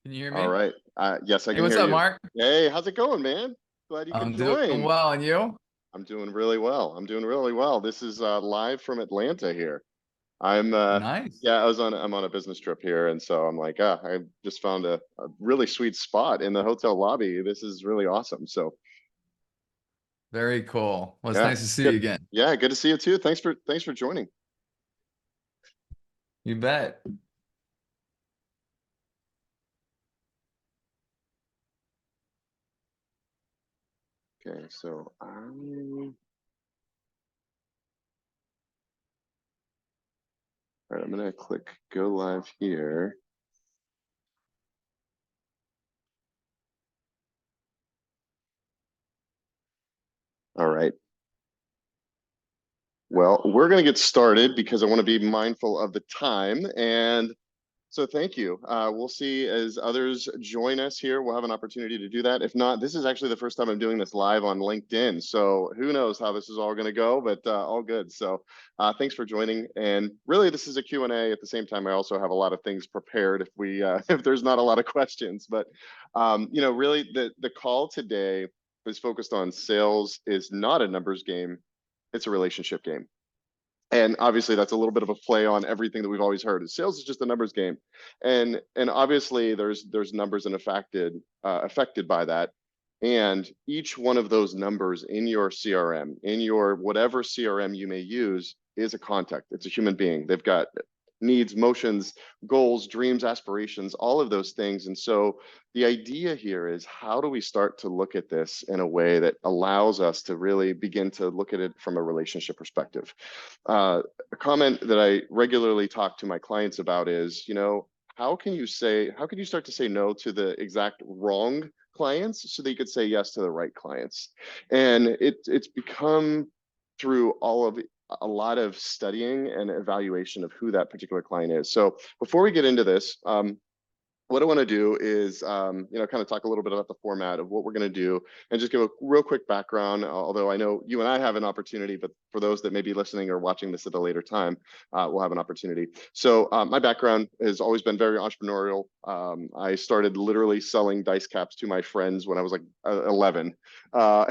Can you hear All me? right. Yes, I Hey, can what's hear up, you. Mark? Hey, how's it going, man? Glad you could I'm doing join. well, and you? I'm doing really well. I'm doing really well. This is live from Atlanta here. Nice. Yeah, I'm on a business trip here, and so I'm like, I just found a really sweet spot in the hotel lobby. This is really awesome. So Very cool. Well, it's yeah, nice to see good. you again. Yeah, good to see you too. Thanks for joining. You bet. Okay, so all right, I'm gonna click go live here. All right. Well, we're going to get started because I want to be mindful of the time. And so thank you. We'll see as others join us here. We'll have an opportunity to do that. If not, this is actually the first time I'm doing this live on LinkedIn. So who knows how this is all going to go, but all good. So thanks for joining. And really, this is a Q&A. At the same time, I also have a lot of things prepared if we if there's not a lot of questions. But really, the call today is focused on sales is not a numbers game. It's a relationship game. And obviously that's a little bit of a play on everything that we've always heard. Sales is just a numbers game. And obviously there's numbers and affected by that. And each one of those numbers in your CRM, in your whatever CRM you may use, is a contact. It's a human being. They've got needs, motions, goals, dreams, aspirations, all of those things. And so the idea here is, how do we start to look at this in a way that allows us to really begin to look at it from a relationship perspective? A comment that I regularly talk to my clients about is, how can you start to say no to the exact wrong clients so that you could say yes to the right clients? And it's become through a lot of studying and evaluation of who that particular client is. So before we get into this, what I want to do is, kind of talk a little bit about the format of what we're going to do and just give a real quick background, although I know you and I have an opportunity, but for those that may be listening or watching this at a later time, we'll have an opportunity. So my background has always been very entrepreneurial. I started literally selling dice caps to my friends when I was like 11. And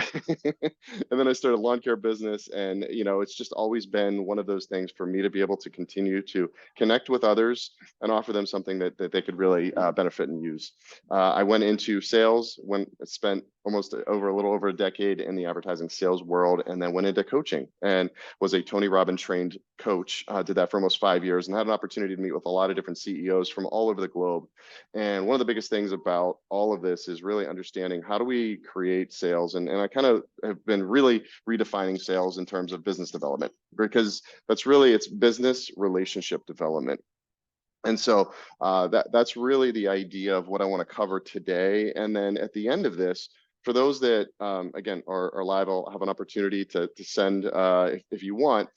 then I started a lawn care business. And, it's just always been one of those things for me to be able to continue to connect with others and offer them something that they could really benefit and use. I went into sales, spent a little over a decade in the advertising sales world, and then went into coaching and was a Tony Robbins trained coach. Did that for almost 5 years and had an opportunity to meet with a lot of different CEOs from all over the globe. And one of the biggest things about all of this is really understanding, how do we create sales? And I kind of have been really redefining sales in terms of business development, because it's business relationship development. And so that's really the idea of what I want to cover today. And then at the end of this, for those that, again, are live, I'll have an opportunity to send, if you want,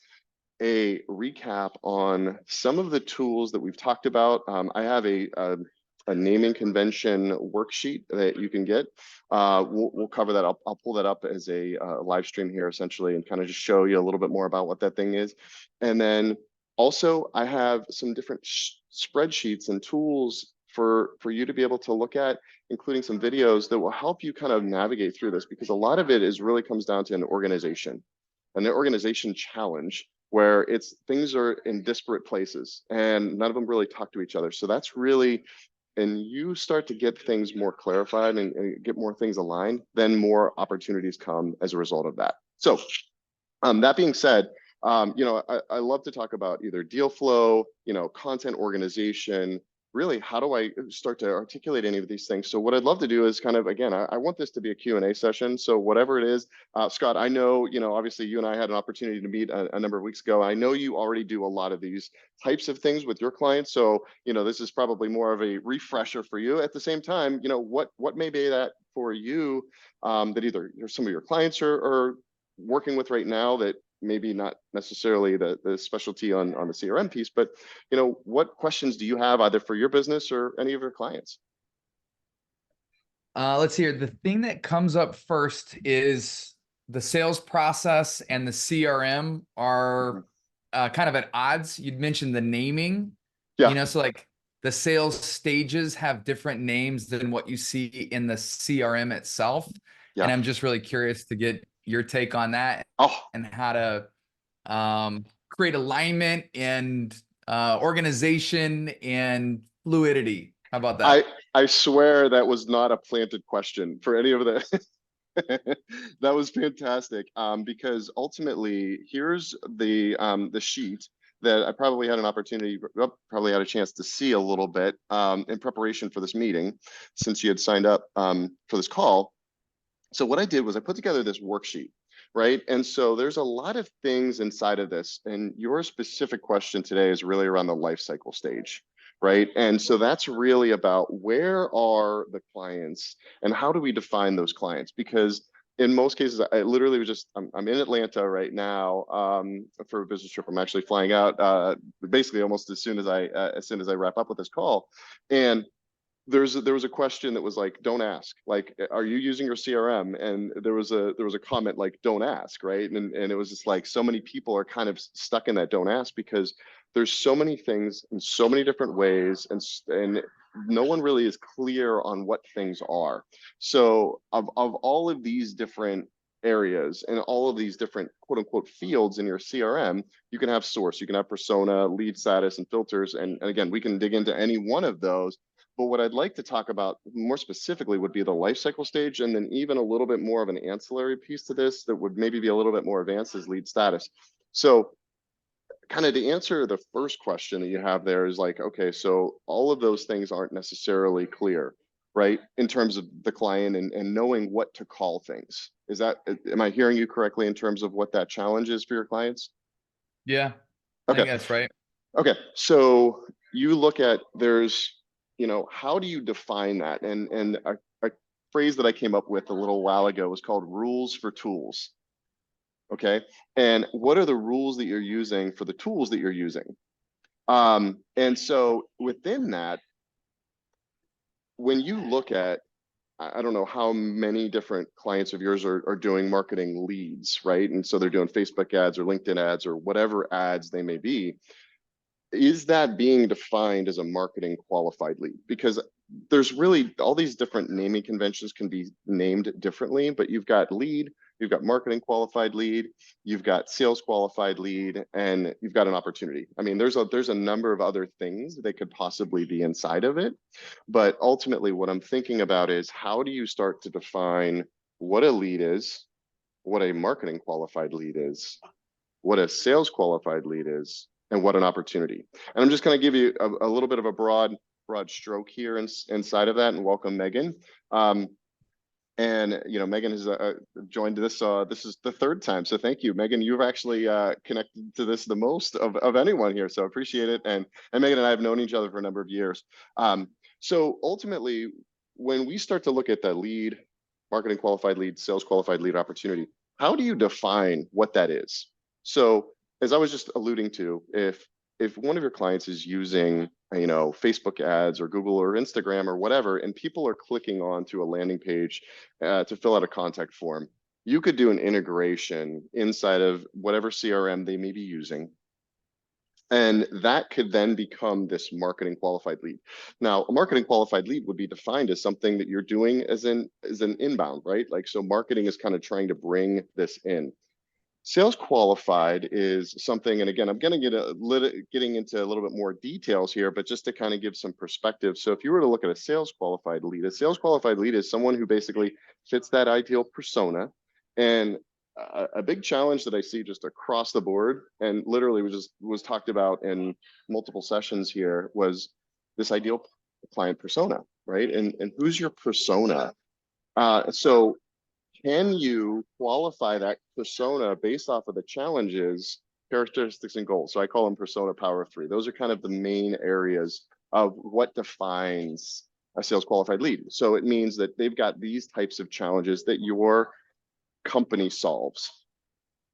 a recap on some of the tools that we've talked about. I have a naming convention worksheet that you can get. We'll cover that. I'll pull that up as a live stream here, essentially, and kind of just show you a little bit more about what that thing is. And then also, I have some different spreadsheets and tools for you to be able to look at, including some videos that will help you kind of navigate through this, because a lot of it really comes down to an organization challenge, where things are in disparate places and none of them really talk to each other. So that's really, and you start to get things more clarified and get more things aligned, then more opportunities come as a result of that. So that being said, I love to talk about either deal flow, content organization. Really, how do I start to articulate any of these things? So what I'd love to do is kind of, again, I want this to be a Q&A session. So whatever it is, Scott, I know, obviously you and I had an opportunity to meet a number of weeks ago. I know you already do a lot of these types of things with your clients. So, this is probably more of a refresher for you. At the same time, what may be that for you, that either some of your clients are working with right now, that maybe not necessarily the specialty on the CRM piece, but what questions do you have either for your business or any of your clients? Let's hear. The thing that comes up first is the sales process and the CRM are kind of at odds. You'd mentioned the naming, Yeah. so like the sales stages have different names than what you see in the CRM itself. And Yeah. I'm just really curious to get your take on that Oh, and how to create alignment and organization and fluidity. How about I that? I swear that was not a planted question for any of the that was fantastic. Because ultimately, here's the sheet that I probably had an opportunity, probably had a chance to see a little bit in preparation for this meeting, since you had signed up for this call. So what I did was I put together this worksheet, right? And so there's a lot of things inside of this. And your specific question today is really around the life cycle stage, right? And so that's really about where are the clients and how do we define those clients? Because in most cases, I literally was just, I'm in Atlanta right now for a business trip. I'm actually flying out basically almost as soon as I wrap up with this call. And there was a question that was like, don't ask, like, are you using your CRM? And there was a comment like, don't ask, right? And it was just like, so many people are kind of stuck in that don't ask, because there's so many things in so many different ways, and no one really is clear on what things are. So of all of these different areas and all of these different quote unquote fields in your CRM, you can have source, you can have persona, lead status, and filters. And again, we can dig into any one of those. But what I'd like to talk about more specifically would be the life cycle stage, and then even a little bit more of an ancillary piece to this that would maybe be a little bit more advanced as lead status. So kind of to answer the first question that you have there is like, okay, so all of those things aren't necessarily clear, right? In terms of the client and knowing what to call things. Is that, am I hearing you correctly in terms of what that challenge is for your clients? Yeah, I Okay. think that's right. Okay, so you look at, there's, how do you define that? And a phrase that I came up with a little while ago was called rules for tools. Okay, and what are the rules that you're using for the tools that you're using? And so within that, when you look at, I don't know how many different clients of yours are doing marketing leads, right? And so they're doing Facebook ads or LinkedIn ads or whatever ads they may be. Is that being defined as a marketing qualified lead? Because there's really all these different naming conventions can be named differently, but you've got lead, you've got marketing qualified lead, you've got sales qualified lead, and you've got an opportunity. I mean, there's a number of other things that could possibly be inside of it. But ultimately, what I'm thinking about is, how do you start to define what a lead is, what a marketing qualified lead is, what a sales qualified lead is, and what an opportunity. And I'm just going to give you a little bit of a broad stroke here inside of that, and welcome Megan. And Megan has joined this. This is the third time, so thank you, Megan. You've actually connected to this the most of anyone here, so appreciate it. And Megan and I have known each other for a number of years. So ultimately, when we start to look at the lead, marketing qualified lead, sales qualified lead opportunity, how do you define what that is? So as I was just alluding to, if one of your clients is using Facebook ads or Google or Instagram or whatever, and people are clicking on to a landing page to fill out a contact form, you could do an integration inside of whatever CRM they may be using. And that could then become this marketing qualified lead. Now, a marketing qualified lead would be defined as something that you're doing as an inbound, right? Like, so marketing is kind of trying to bring this in. Sales qualified is something, and again, I'm going to getting into a little bit more details here, but just to kind of give some perspective. So if you were to look at a sales qualified lead is someone who basically fits that ideal persona. And a big challenge that I see just across the board, and literally was talked about in multiple sessions here, was this ideal client persona, right? And who's your persona? So can you qualify that persona based off of the challenges, characteristics, and goals? So I call them persona power of three. Those are kind of the main areas of what defines a sales qualified lead. So it means that they've got these types of challenges that your company solves.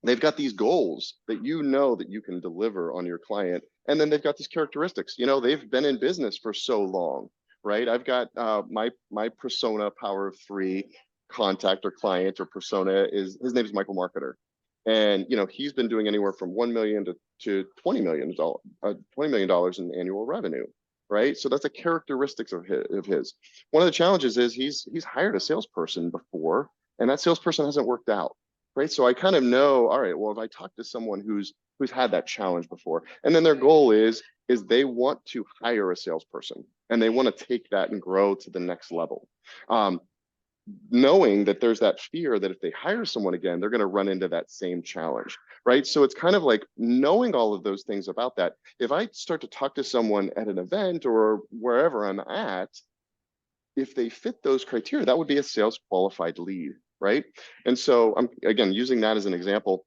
They've got these goals that that you can deliver on your client. And then they've got these characteristics. They've been in business for so long, right? I've got my persona power of three contact or client or persona is, his name is Michael Marketer. And he's been doing anywhere from $1 million to $20 million in annual revenue. right? So that's a characteristics of his. One of the challenges is he's hired a salesperson before, and that salesperson hasn't worked out, right? So I kind of know, all right, well, if I talk to someone who's had that challenge before, and then their goal is they want to hire a salesperson and they want to take that and grow to the next level. Knowing that there's that fear that if they hire someone again, they're going to run into that same challenge, right? So it's kind of like knowing all of those things about that. If I start to talk to someone at an event or wherever I'm at, if they fit those criteria, that would be a sales qualified lead, right? And so I'm, again, using that as an example.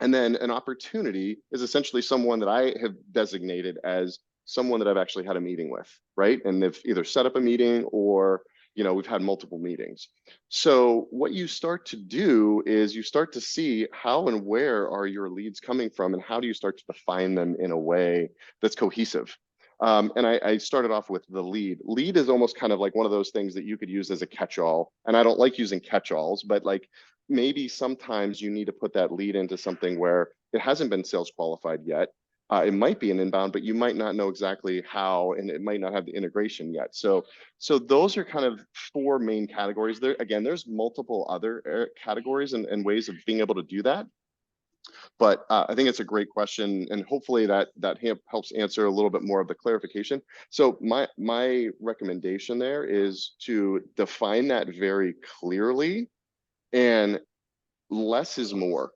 And then an opportunity is essentially someone that I have designated as someone that I've actually had a meeting with, right? And they've either set up a meeting or, we've had multiple meetings. So what you start to do is you start to see how and where are your leads coming from and how do you start to define them in a way that's cohesive. And I started off with the lead. Lead is almost kind of like one of those things that you could use as a catch-all. And I don't like using catch-alls, but like maybe sometimes you need to put that lead into something where it hasn't been sales qualified yet. It might be an inbound, but you might not know exactly how, and it might not have the integration yet. So those are kind of four main categories. There again, there's multiple other categories and ways of being able to do that. But I think it's a great question, and hopefully that helps answer a little bit more of the clarification. So my recommendation there is to define that very clearly, and less is more.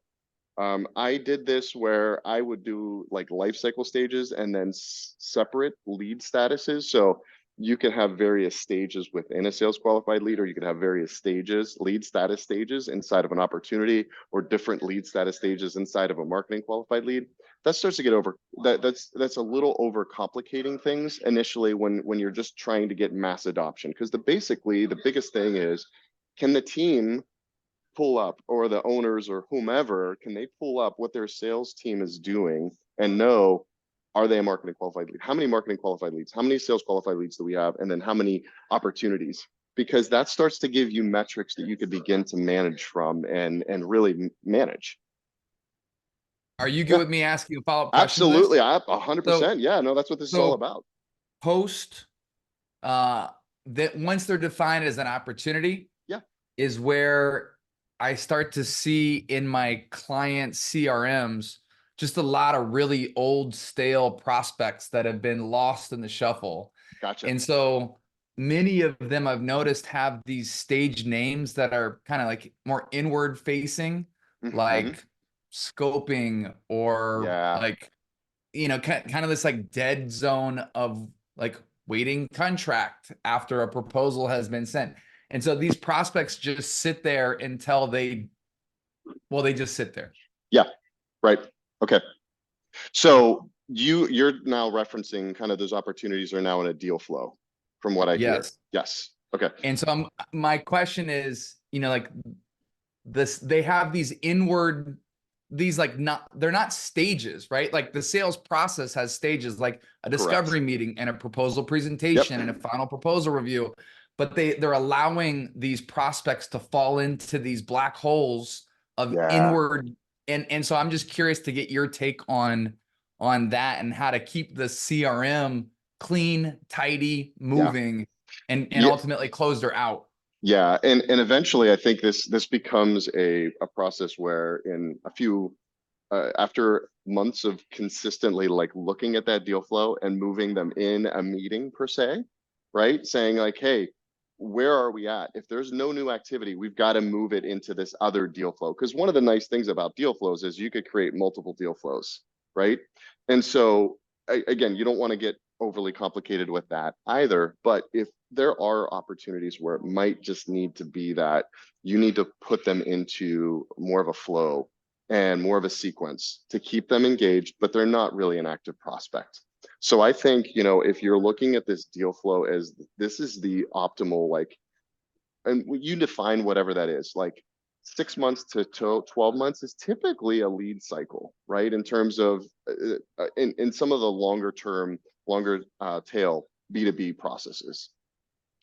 I did this where I would do like life cycle stages and then separate lead statuses. So you can have various stages within a sales qualified lead, or you could have various stages, lead status stages inside of an opportunity, or different lead status stages inside of a marketing qualified lead. That starts to get over that's a little over complicating things initially when you're just trying to get mass adoption. Because basically the biggest thing is, can the team pull up, or the owners or whomever, can they pull up what their sales team is doing and know, are they a marketing qualified lead? How many marketing qualified leads? How many sales qualified leads do we have? And then how many opportunities? Because that starts to give you metrics that you could begin to manage from and really manage. Are you good Yeah, with me asking a follow-up question to this? absolutely. 100%. Yeah, no, that's what this is all So about. post that once they're defined as an opportunity, Yeah, is where I start to see in my client CRMs just a lot of really old, stale prospects that have been lost in the shuffle. gotcha. And so many of them I've noticed have these stage names that are kind of like more inward facing, Mm-hmm. like scoping, or Yeah, like, kind of this like dead zone of like waiting contract after a proposal has been sent. And so these prospects just sit there until they just sit there. yeah, right. Okay. So you're now referencing kind of those opportunities are now in a deal flow, from what I hear. Yes. Yes. Okay. And so my question is, like this, they have these inward, these like they're not stages, right? Like the sales process has stages, like a Correct. discovery meeting and a proposal Yep. presentation and a final proposal review. But they're allowing these prospects to fall into these black holes of Yeah. inward. And so I'm just curious to get your take on that and how to keep the CRM clean, tidy, Yeah. moving, and Yeah. ultimately close her out. Yeah. And eventually I think this becomes a process where in a few after months of consistently like looking at that deal flow and moving them in a meeting per se, right? Saying like, hey, where are we at? If there's no new activity, we've got to move it into this other deal flow. Because one of the nice things about deal flows is you could create multiple deal flows, right? And so again, you don't want to get overly complicated with that either. But if there are opportunities where it might just need to be that you need to put them into more of a flow and more of a sequence to keep them engaged, but they're not really an active prospect. So I think, if you're looking at this deal flow as this is the optimal, like, and you define whatever that is, like 6 months to 12 months is typically a lead cycle, right? In terms of, in some of the longer term, longer tail B2B processes.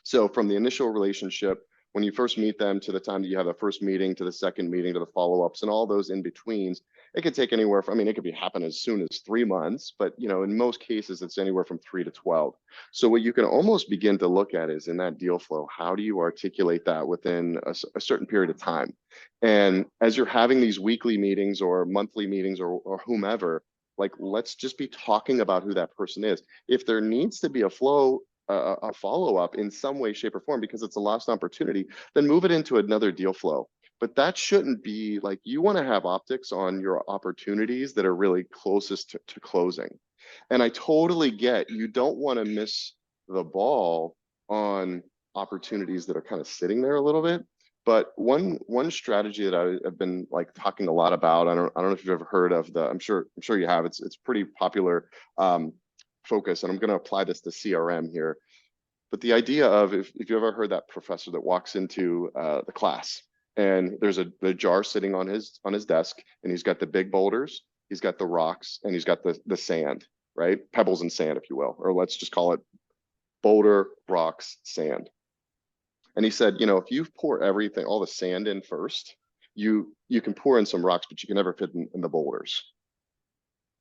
So from the initial relationship, when you first meet them to the time that you have the first meeting, to the second meeting, to the follow-ups and all those in betweens, it could take anywhere from, I mean, it could be happen as soon as 3 months, but you know, in most cases, it's anywhere from 3 to 12. So what you can almost begin to look at is in that deal flow, how do you articulate that within a certain period of time? And as you're having these weekly meetings or monthly meetings or whomever, like, let's just be talking about who that person is. If there needs to be a flow, a follow-up in some way, shape, or form, because it's a lost opportunity, then move it into another deal flow. But that shouldn't be like, you want to have optics on your opportunities that are really closest to closing. And I totally get, you don't want to miss the ball on opportunities that are kind of sitting there a little bit. But one strategy that I've been like talking a lot about, I don't know if you've ever heard of I'm sure you have. It's pretty popular focus, and I'm going to apply this to CRM here. But the idea of, if you ever heard that professor that walks into the class and there's a jar sitting on his desk, and he's got the big boulders, he's got the rocks, and he's got the sand, right? Pebbles and sand, if you will, or let's just call it boulder, rocks, sand. And he said, you know, if you pour everything, all the sand in first, you can pour in some rocks, but you can never fit in the boulders.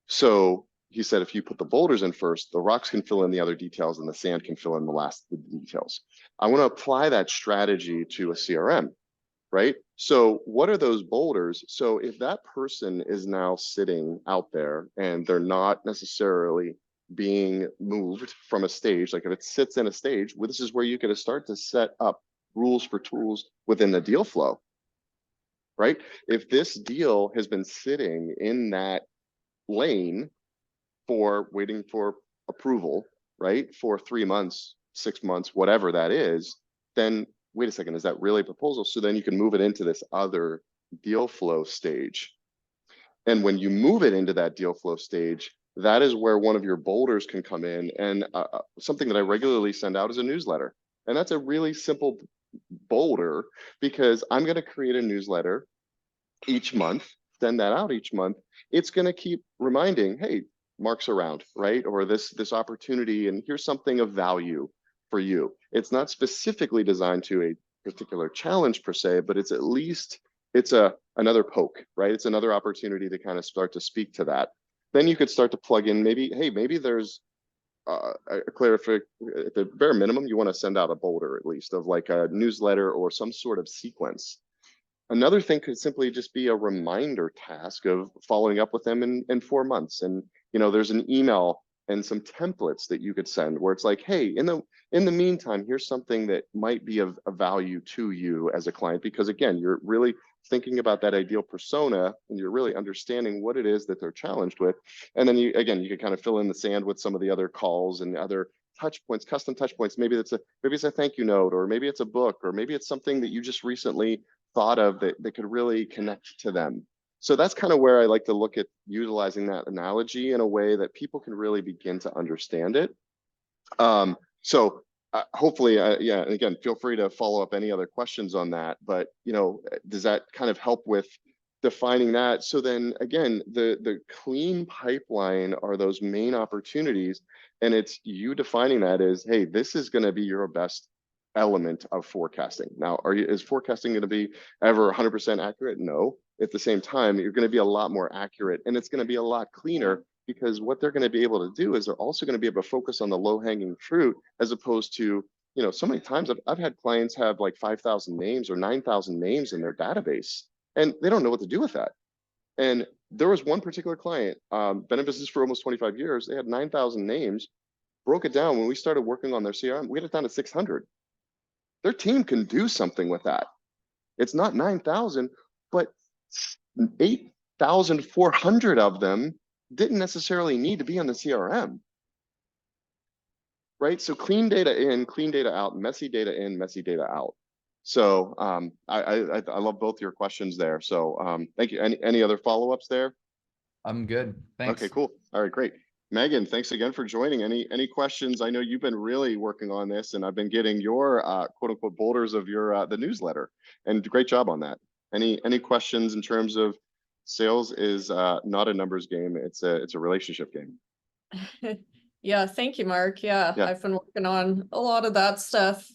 So he said, if you put the boulders in first, the rocks can fill in the other details and the sand can fill in the details. I want to apply that strategy to a CRM, right? So what are those boulders? So if that person is now sitting out there and they're not necessarily being moved from a stage, like if it sits in a stage, well, this is where you can start to set up rules for tools within the deal flow, right? If this deal has been sitting in that lane for waiting for approval, right, for 3 months, 6 months, whatever that is, then wait a second, is that really a proposal? So then you can move it into this other deal flow stage. And when you move it into that deal flow stage, that is where one of your boulders can come in. And something that I regularly send out is a newsletter. And that's a really simple boulder, because I'm going to create a newsletter each month, send that out each month. It's going to keep reminding, hey, Mark's around, right? Or this opportunity, and here's something of value for you. It's not specifically designed to a particular challenge per se, but it's at least, it's another poke, right? It's another opportunity to kind of start to speak to that. Then you could start to plug in, maybe, hey, maybe there's a clarification. At the bare minimum, you want to send out a boulder, at least, of like a newsletter or some sort of sequence. Another thing could simply just be a reminder task of following up with them in 4 months. And, you know, there's an email and some templates that you could send where it's like, hey, in the meantime, here's something that might be of value to you as a client, because again, you're really thinking about that ideal persona and you're really understanding what it is that they're challenged with. And then you can kind of fill in the sand with some of the other calls and other touch points, custom touch points. Maybe it's a thank you note, or maybe it's a book, or maybe it's something that you just recently thought of that could really connect to them. So that's kind of where I like to look at utilizing that analogy in a way that people can really begin to understand it. So hopefully, yeah, and again, feel free to follow up any other questions on that. But, you know, does that kind of help with defining that? So then again, the clean pipeline are those main opportunities. And it's you defining that as, hey, this is going to be your best element of forecasting. Now, is forecasting going to be ever 100% accurate? No. At the same time, you're going to be a lot more accurate, and it's going to be a lot cleaner, because what they're going to be able to do is they're also going to be able to focus on the low-hanging fruit, as opposed to, you know, so many times I've had clients have like 5,000 names or 9,000 names in their database, and they don't know what to do with that. And there was one particular client, been in business for almost 25 years. They had 9,000 names, broke it down. When we started working on their CRM, we had it down to 600. Their team can do something with that. It's not 9,000, but 8,400 of them didn't necessarily need to be on the CRM, right? So clean data in, clean data out, messy data in, messy data out. So I love both your questions there. So thank you. Any other follow-ups there? I'm good. Thanks. Okay, cool. All right, great. Megan, thanks again for joining. Any questions? I know you've been really working on this, and I've been getting your quote unquote boulders of your the newsletter, and great job on that. Any questions in terms of sales is not a numbers game, it's a relationship game. Yeah, thank you, Mark. Yeah, Yeah. I've been working on a lot of that stuff.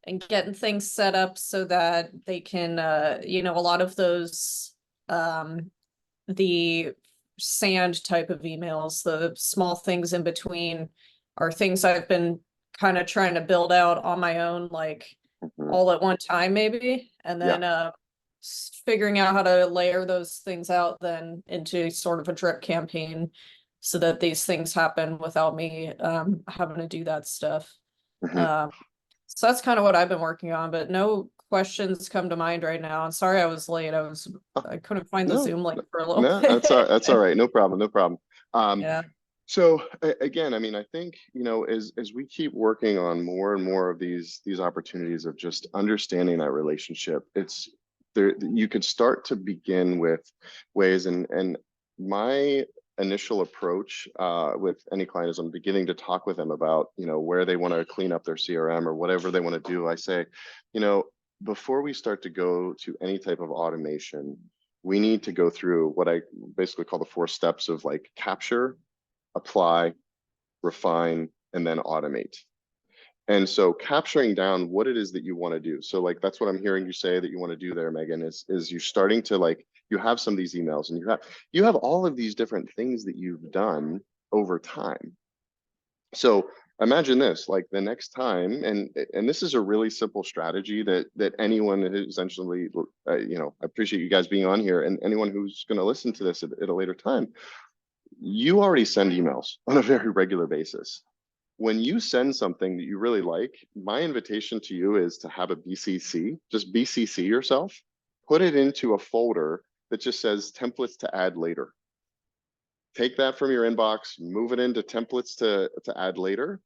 and getting things set up so that they can, a lot of those, the sand type of emails, the small things in between, are things I've been kind of trying to build out on my own, like Mhm. all at one time, maybe. And Yeah. then figuring out how to layer those things out then into sort of a drip campaign so that these things happen without me having to do that stuff. Mhm. Um, so that's kind of what I've been working on, but no questions come to mind right now. And sorry I was late. Oh, I couldn't find the no, Zoom link for a little no, bit. that's all right. No problem. No problem. Um, Yeah. so again, I mean, I think, as we keep working on more and more of these opportunities of just understanding that relationship, it's there, you could start to begin with ways, and my initial approach with any client is I'm beginning to talk with them about, where they want to clean up their CRM or whatever they want to do. I say, you know, before we start to go to any type of automation, we need to go through what I basically call the 4 steps of like capture, apply, refine, and then automate. And so capturing down what it is that you want to do. So like that's what I'm hearing you say that you want to do there, Megan, is you're starting to like, you have some of these emails and you have all of these different things that you've done over time. So imagine this, like the next time, and this is a really simple strategy that anyone who's essentially, I appreciate you guys being on here, and anyone who's going to listen to this at a later time, you already send emails on a very regular basis. When you send something that you really like, my invitation to you is to have a BCC, just BCC yourself, put it into a folder that just says templates to add later. Take that from your inbox, move it into templates to add later.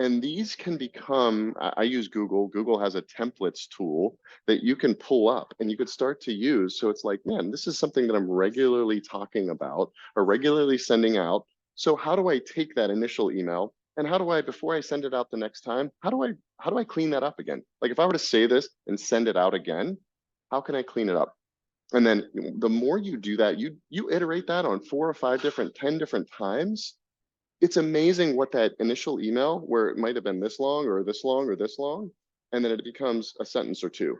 And these can become, I use Google. Google has a templates tool that you can pull up and you could start to use. So it's like, man, this is something that I'm regularly talking about or regularly sending out. So how do I take that initial email and how do I, before I send it out the next time, how do I clean that up again? Like if I were to say this and send it out again, how can I clean it up? And then the more you do that, you iterate that on 4 or 5 different, 10 different times. It's amazing what that initial email, where it might have been this long or this long or this long, and then it becomes a sentence or two.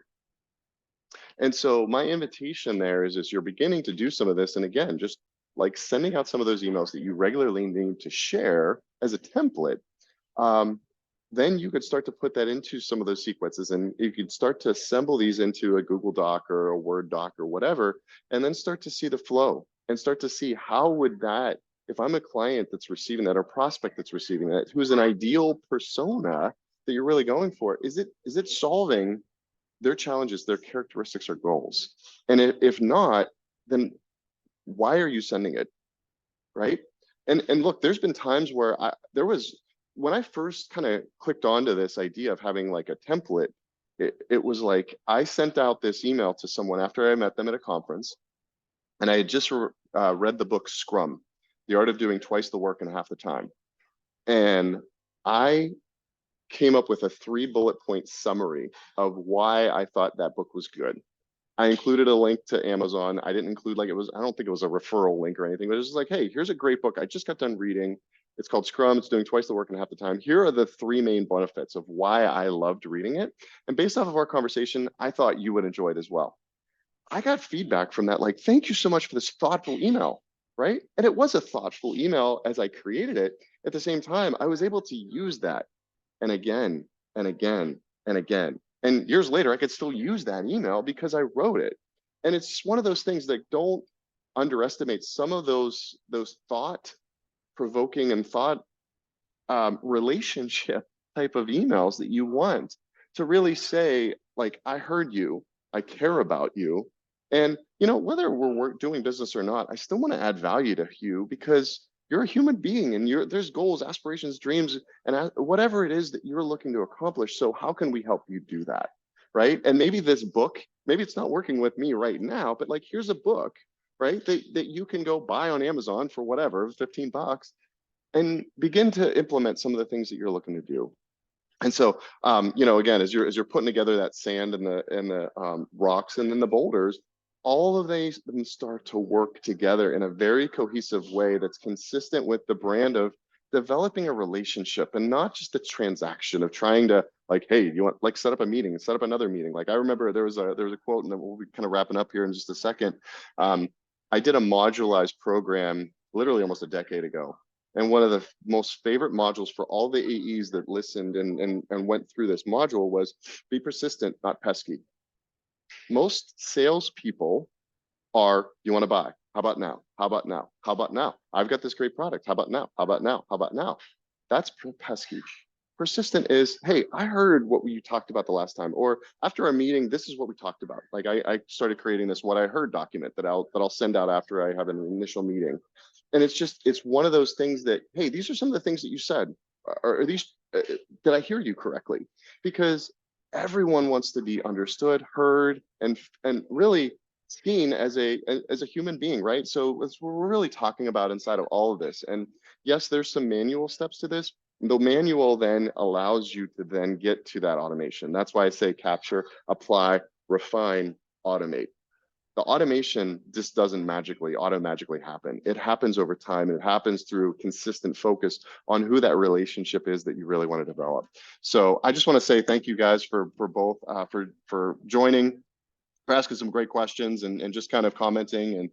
And so my invitation there is you're beginning to do some of this, and again, just like sending out some of those emails that you regularly need to share as a template, um, then you could start to put that into some of those sequences, and you could start to assemble these into a Google Doc or a Word doc or whatever, and then start to see the flow and start to see how would that, if I'm a client that's receiving that or prospect that's receiving that, who's an ideal persona that you're really going for, is it solving their challenges, their characteristics or goals? And if not, then why are you sending it? Right. And look, there's been times where there was, when I first kind of clicked onto this idea of having like a template, it was like I sent out this email to someone after I met them at a conference, and I had just read the book Scrum, The Art of Doing Twice the Work in Half the Time. And I came up with a 3 bullet point summary of why I thought that book was good. I included a link to Amazon. I didn't include like I don't think it was a referral link or anything, but it was just like, hey, here's a great book I just got done reading. It's called Scrum. It's doing twice the work in half the time. Here are the 3 main benefits of why I loved reading it. And based off of our conversation, I thought you would enjoy it as well. I got feedback from that, like, thank you so much for this thoughtful email, right? And it was a thoughtful email as I created it. At the same time, I was able to use that and again and again and again. And years later, I could still use that email because I wrote it. And it's one of those things that don't underestimate some of those thought provoking and thought relationship type of emails that you want to really say, like, I heard you, I care about you. And, whether we're doing business or not, I still want to add value to you because you're a human being and there's goals, aspirations, dreams, and whatever it is that you're looking to accomplish. So how can we help you do that? Right. And maybe this book, maybe it's not working with me right now, but like, here's a book, right, that you can go buy on Amazon for whatever, $15, and begin to implement some of the things that you're looking to do. And so, again, as you're putting together that sand and the rocks and then the boulders, all of them start to work together in a very cohesive way that's consistent with the brand of developing a relationship and not just a transaction of trying to like, hey, you want like set up a meeting and set up another meeting. Like I remember there was a quote, and then we'll be kind of wrapping up here in just a second. I did a modularized program literally almost a decade ago. And one of the most favorite modules for all the AEs that listened and went through this module was be persistent, not pesky. Most salespeople are, you want to buy? How about now? How about now? How about now? I've got this great product. How about now? How about now? How about now? That's pesky. Persistent is, hey, I heard what you talked about the last time, or after our meeting, this is what we talked about. Like I started creating this what I heard document that I'll send out after I have an initial meeting. And it's one of those things that, hey, these are some of the things that you said. Are these, did I hear you correctly? Because everyone wants to be understood, heard, and really seen as a human being, right? So that's what we're really talking about inside of all of this. And yes, there's some manual steps to this. The manual then allows you to then get to that automation. That's why I say capture, apply, refine, automate. The automation just doesn't magically happen. It happens over time. It happens through consistent focus on who that relationship is that you really want to develop. So I just want to say thank you guys for both for joining, for asking some great questions and just kind of commenting, and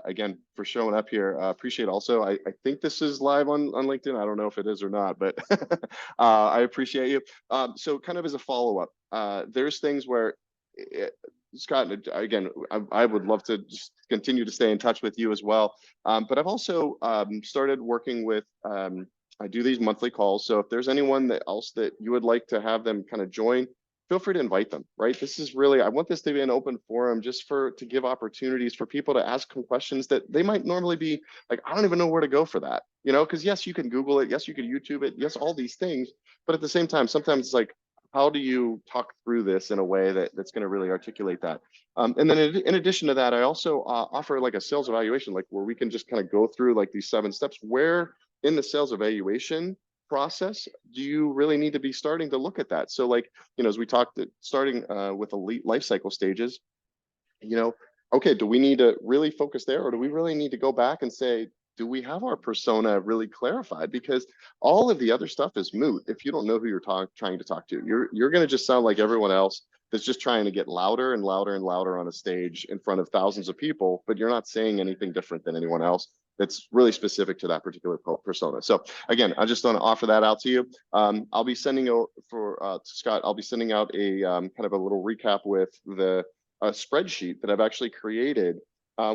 again, for showing up here. Appreciate also, I think this is live on LinkedIn. I don't know if it is or not, but I appreciate you. So kind of as a follow-up, there's things where Scott, again, I would love to just continue to stay in touch with you as well. But I've also started working with, I do these monthly calls. So if there's anyone else that you would like to have them kind of join, feel free to invite them, right? This is really, I want this to be an open forum just to give opportunities for people to ask some questions that they might normally be like, I don't even know where to go for that, you know, because yes, you can Google it. Yes, you can YouTube it. Yes, all these things. But at the same time, sometimes it's like, how do you talk through this in a way that's going to really articulate that? And then in addition to that, I also offer like a sales evaluation, like where we can just kind of go through like these 7 steps. Where in the sales evaluation process do you really need to be starting to look at that? So like, you know, as we talked, starting with elite life cycle stages, you know, okay, do we need to really focus there, or do we really need to go back and say, do we have our persona really clarified? Because all of the other stuff is moot if you don't know who you're trying to talk to. You're going to just sound like everyone else that's just trying to get louder and louder and louder on a stage in front of thousands of people, but you're not saying anything different than anyone else that's really specific to that particular persona. So again, I just want to offer that out to you. I'll be sending out for Scott, I'll be sending out a kind of a little recap with a spreadsheet that I've actually created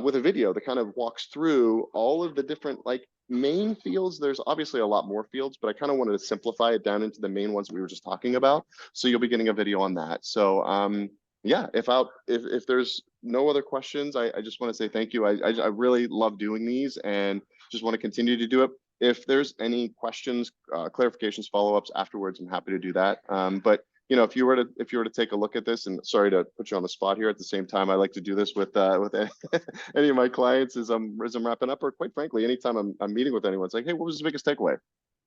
with a video that kind of walks through all of the different like main fields. There's obviously a lot more fields, but I kind of wanted to simplify it down into the main ones we were just talking about. So you'll be getting a video on that. So yeah, if there's no other questions, I just want to say thank you. I really love doing these and just want to continue to do it. If there's any questions, clarifications, follow-ups afterwards, I'm happy to do that. But you know, if you were to take a look at this, and sorry to put you on the spot here, at the same time, I like to do this with any of my clients as I'm wrapping up, or quite frankly, anytime I'm meeting with anyone, it's like, hey, what was the biggest takeaway?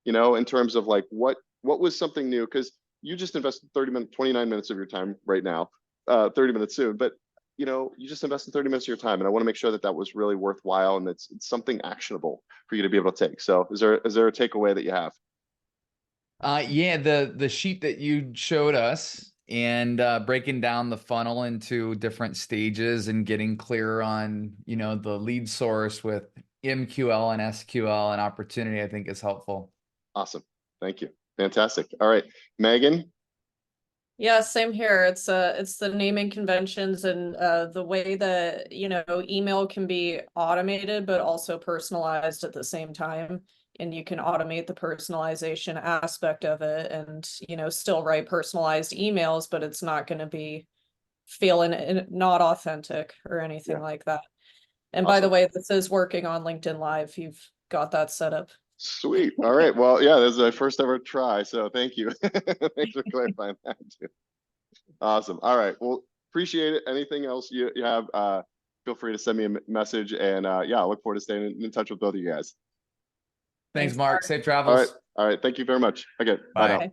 You know, in terms of like what was something new? Because you just invested 29 minutes of your time right now, 30 minutes soon, but you know, you just invested 30 minutes of your time, and I want to make sure that was really worthwhile and it's something actionable for you to be able to take. So is there a takeaway that you have? Yeah, the sheet that you showed us, and breaking down the funnel into different stages and getting clear on, you know, the lead source with MQL and SQL and opportunity, I think is helpful. Awesome. Thank you. Fantastic. All right, Megan. Yeah, same here. It's the naming conventions and the way that, you know, email can be automated but also personalized at the same time. And you can automate the personalization aspect of it and, you know, still write personalized emails, but it's not going to be feeling not authentic or anything like that. And by the way, this is working on LinkedIn Live. You've got that set up. Sweet. All right. Well, yeah, this is my first ever try. So thank you. Thanks for clarifying that too. Awesome. All right. Well, appreciate it. Anything else you have, feel free to send me a message. And yeah, I look forward to staying in touch with both of you guys. Thanks, Mark. Safe travels. All right. Thank you very much. Okay. Bye now.